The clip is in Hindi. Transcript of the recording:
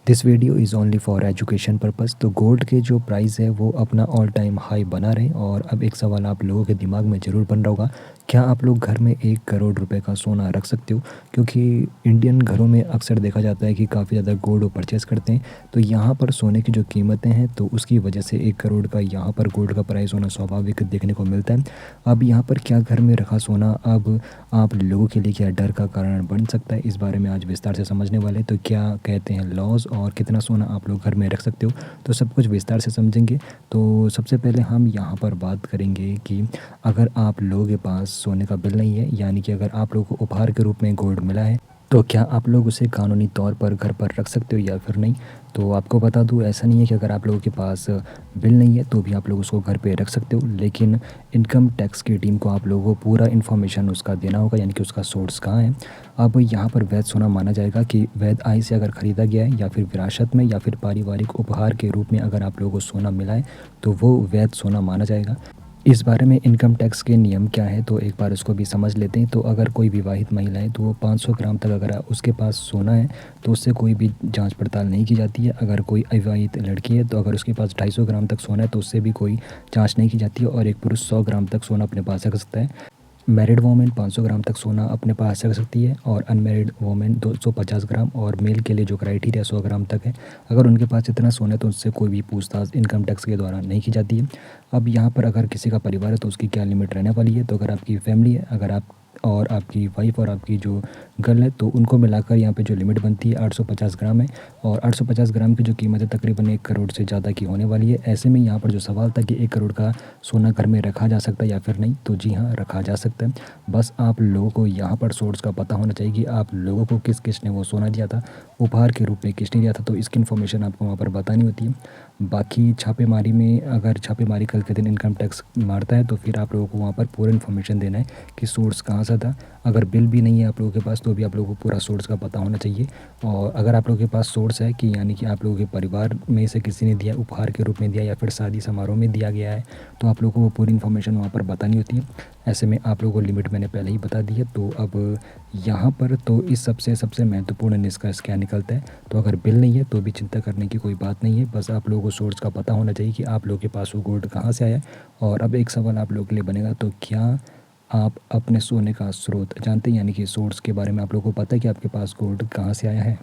This video is only for education purpose. तो गोल्ड के जो प्राइस है वो अपना ऑल टाइम हाई बना रहे। और अब एक सवाल आप लोगों के दिमाग में ज़रूर बन रहा होगा, क्या आप लोग घर में 1 करोड़ रुपए का सोना रख सकते हो? क्योंकि इंडियन घरों में अक्सर देखा जाता है कि काफ़ी ज़्यादा गोल्ड वो परचेज़ करते हैं। तो यहाँ पर सोने की जो कीमतें हैं तो उसकी वजह से 1 करोड़ का यहाँ पर गोल्ड का प्राइस होना स्वाभाविक देखने को मिलता है। अब यहाँ पर क्या घर में रखा सोना अब आप लोगों के लिए क्या डर का कारण बन सकता है, इस बारे में आज विस्तार से समझने वाले हैं। तो क्या कहते हैं लॉज और कितना सोना आप लोग घर में रख सकते हो, तो सब कुछ विस्तार से समझेंगे। तो सबसे पहले हम यहाँ पर बात करेंगे कि अगर आप लोगों के पास सोने का बिल नहीं है, यानी कि अगर आप लोगों को उपहार के रूप में गोल्ड मिला है, तो क्या आप लोग उसे कानूनी तौर पर घर पर रख सकते हो या फिर नहीं। तो आपको बता दूँ, ऐसा नहीं है कि अगर आप लोगों के पास बिल नहीं है तो भी आप लोग उसको घर पे रख सकते हो, लेकिन इनकम टैक्स की टीम को आप लोगों को पूरा इन्फॉर्मेशन उसका देना होगा, यानी कि उसका सोर्स कहाँ है। अब यहाँ पर वैध सोना माना जाएगा कि वैध आय से अगर ख़रीदा गया है या फिर विरासत में या फिर पारिवारिक उपहार के रूप में अगर आप लोगों को सोना मिला है तो वो वैध सोना माना जाएगा। इस बारे में इनकम टैक्स के नियम क्या है तो एक बार उसको भी समझ लेते हैं। तो अगर कोई विवाहित महिला है तो वो 500 ग्राम तक अगर उसके पास सोना है तो उससे कोई भी जांच पड़ताल नहीं की जाती है। अगर कोई अविवाहित लड़की है तो अगर उसके पास 250 ग्राम तक सोना है तो उससे भी कोई जांच नहीं की जाती है। और एक पुरुष 100 ग्राम तक सोना अपने पास रख सकता है। मैरिड वोमेन 500 ग्राम तक सोना अपने पास रख सकती है और अनमैरिड वोमेन 250 ग्राम, और मेल के लिए जो क्राइटेरिया 100 ग्राम तक है। अगर उनके पास इतना सोना है तो उससे कोई भी पूछताछ इनकम टैक्स के द्वारा नहीं की जाती है। अब यहाँ पर अगर किसी का परिवार है तो उसकी क्या लिमिट रहने वाली है। तो अगर आपकी फैमिली है, अगर आप और आपकी वाइफ और आपकी जो गर्ल है, तो उनको मिलाकर यहाँ पे जो लिमिट बनती है 850 ग्राम है। और 850 ग्राम की जो कीमत है तकरीबन 1 करोड़ से ज़्यादा की होने वाली है। ऐसे में यहाँ पर जो सवाल था कि 1 करोड़ का सोना घर में रखा जा सकता है या फिर नहीं, तो जी हाँ, रखा जा सकता है। बस आप लोगों को यहाँ पर सोर्स का पता होना चाहिए कि आप लोगों को किस किस ने वो सोना दिया था, उपहार के रूप में किसने दिया था, तो इसकी इन्फॉर्मेशन आपको वहाँ पर बतानी होती है। बाकी छापेमारी में, अगर छापेमारी कल के दिन इनकम टैक्स मारता है तो फिर आप लोगों को वहाँ पर पूरा इन्फॉर्मेशन देना है कि सोर्स कहाँ से था। अगर बिल भी नहीं है आप लोगों के पास तो भी आप लोगों को पूरा सोर्स का पता होना चाहिए। और अगर आप लोगों के पास सोर्स है कि यानी कि आप लोगों के परिवार में से किसी ने दिया, उपहार के रूप में दिया या फिर शादी समारोह में दिया गया है, तो आप लोगों को वो पूरी इन्फॉर्मेशन वहाँ पर बतानी होती है। ऐसे में आप लोगों को लिमिट मैंने पहले ही बता दी है। तो अब यहाँ पर तो इस सबसे सबसे महत्वपूर्ण निष्कर्ष क्या निकलता है, तो अगर बिल नहीं है तो भी चिंता करने की कोई बात नहीं है। बस आप लोगों को सोर्स का पता होना चाहिए कि आप लोगों के पास वो गोल्ड कहाँ से आया है। और अब एक सवाल आप लोगों के लिए बनेगा, तो क्या आप अपने सोने का स्रोत जानते हैं, यानी कि सोर्स के बारे में आप लोगों को पता है कि आपके पास गोल्ड कहाँ से आया है?